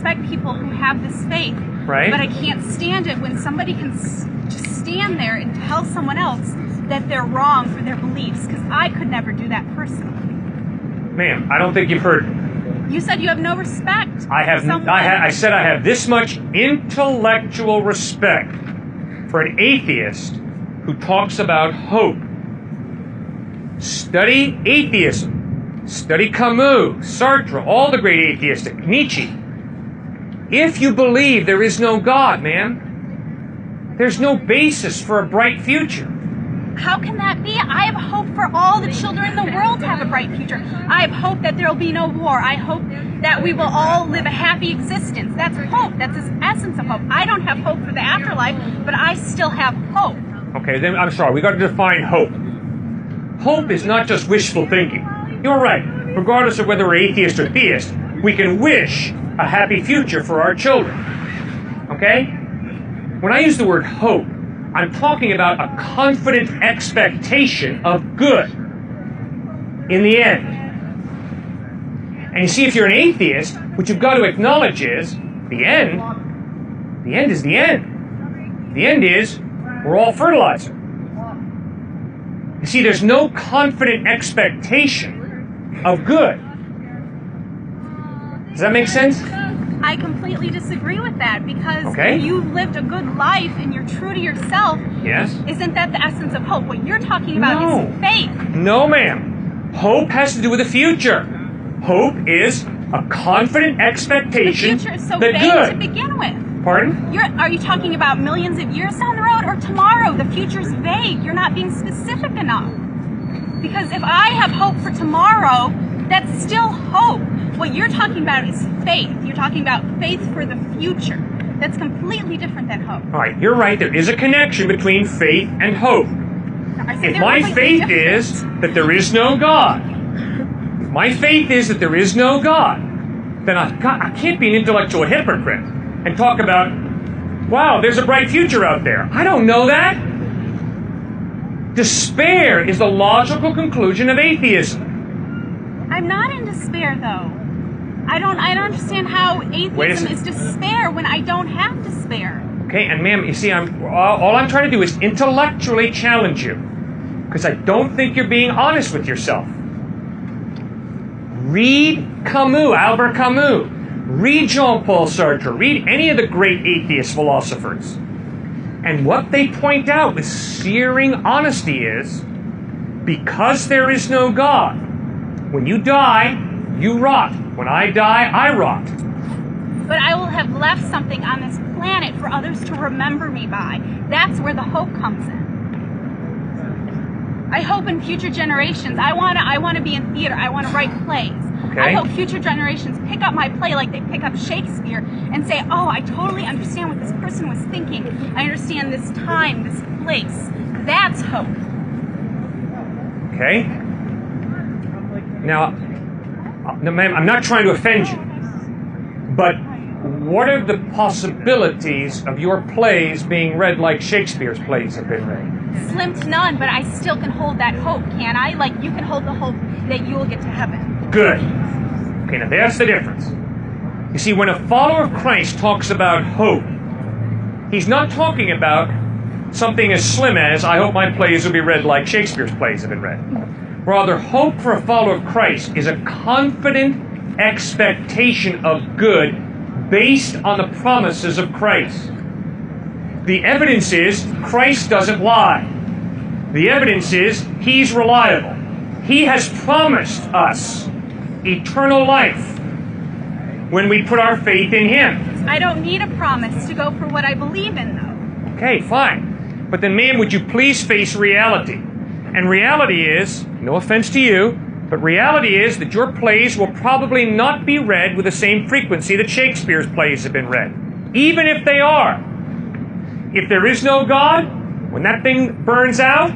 respect people who have this faith. Right. But I can't stand it when somebody can just stand there and tell someone else that they're wrong for their beliefs, because I could never do that personally. Ma'am, I don't think you've heard me. You said you have no respect. I said I have this much intellectual respect for an atheist who talks about hope. Study atheism. Study Camus, Sartre, all the great atheists, Nietzsche. If you believe there is no God, man, there's no basis for a bright future. How can that be? I have hope for all the children in the world to have a bright future. I have hope that there will be no war. I hope that we will all live a happy existence. That's hope. That's the essence of hope. I don't have hope for the afterlife, but I still have hope. Okay, then I'm sorry. We got to define hope. Hope is not just wishful thinking. You're right. Regardless of whether we're atheist or theist, we can wish a happy future for our children. Okay? When I use the word hope, I'm talking about a confident expectation of good in the end. And you see, if you're an atheist, what you've got to acknowledge is the end is the end. The end is we're all fertilizer. You see, there's no confident expectation of good. Does that make sense? I completely disagree with that, because Okay. if you've lived a good life and you're true to yourself, Yes? isn't that the essence of hope? What you're talking about No. is faith. No, ma'am. Hope has to do with the future. Hope is a confident The expectation future is so that vague to good. begin with. Pardon? Are you talking about millions of years down the road or tomorrow? The future's vague. You're not being specific enough. Because if I have hope for tomorrow, that's still hope. What you're talking about is faith. You're talking about faith for the future. That's completely different than hope. All right, you're right. There is a connection between faith and hope. I said If they're my completely faith different. is that there is no God, then I can't be an intellectual hypocrite and talk about, wow, there's a bright future out there. I don't know that. Despair is the logical conclusion of atheism. I'm not in despair, though. I don't understand how Wait a atheism second. is despair when I don't have despair. Okay, and ma'am, you see, all I'm trying to do is intellectually challenge you, because I don't think you're being honest with yourself. Read Camus, Albert Camus. Read Jean-Paul Sartre. Read any of the great atheist philosophers. And what they point out with searing honesty is, because there is no God, when you die, you rot. When I die, I rot. But I will have left something on this planet for others to remember me by. That's where the hope comes in. I hope in future generations. I want to be in theater. I want to write plays. Okay. I hope future generations pick up my play like they pick up Shakespeare and say, oh, I totally understand what this person was thinking. I understand this time, this place. That's hope. Okay? Now, ma'am, I'm not trying to offend you, but what are the possibilities of your plays being read like Shakespeare's plays have been read? Slim to none, but I still can hold that hope, can't I? Like you can hold the hope that you will get to heaven. Good. Okay, now that's the difference. You see, when a follower of Christ talks about hope, he's not talking about something as slim as, I hope my plays will be read like Shakespeare's plays have been read. Rather, hope for a follower of Christ is a confident expectation of good based on the promises of Christ. The evidence is Christ doesn't lie. The evidence is He's reliable. He has promised us eternal life when we put our faith in Him. I don't need a promise to go for what I believe in, though. Okay, fine. But then, ma'am, would you please face reality? And reality is, no offense to you, but reality is that your plays will probably not be read with the same frequency that Shakespeare's plays have been read. Even if they are. If there is no God, when that thing burns out,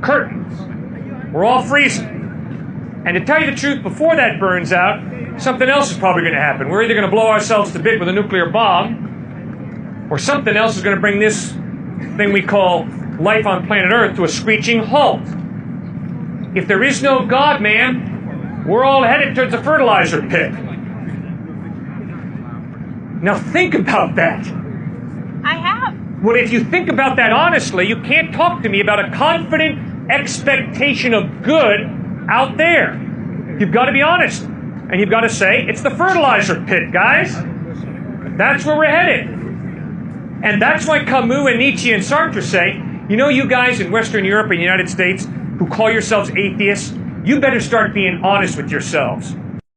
curtains. We're all freezing. And to tell you the truth, before that burns out, something else is probably going to happen. We're either going to blow ourselves to bits with a nuclear bomb, or something else is going to bring this thing we call life on planet Earth to a screeching halt. If there is no God, man, we're all headed towards the fertilizer pit. Now think about that. I have. Well, if you think about that honestly, you can't talk to me about a confident expectation of good out there. You've got to be honest. And you've got to say, it's the fertilizer pit, guys. That's where we're headed. And that's why Camus and Nietzsche and Sartre say, you know, you guys in Western Europe and the United States who call yourselves atheists, you better start being honest with yourselves.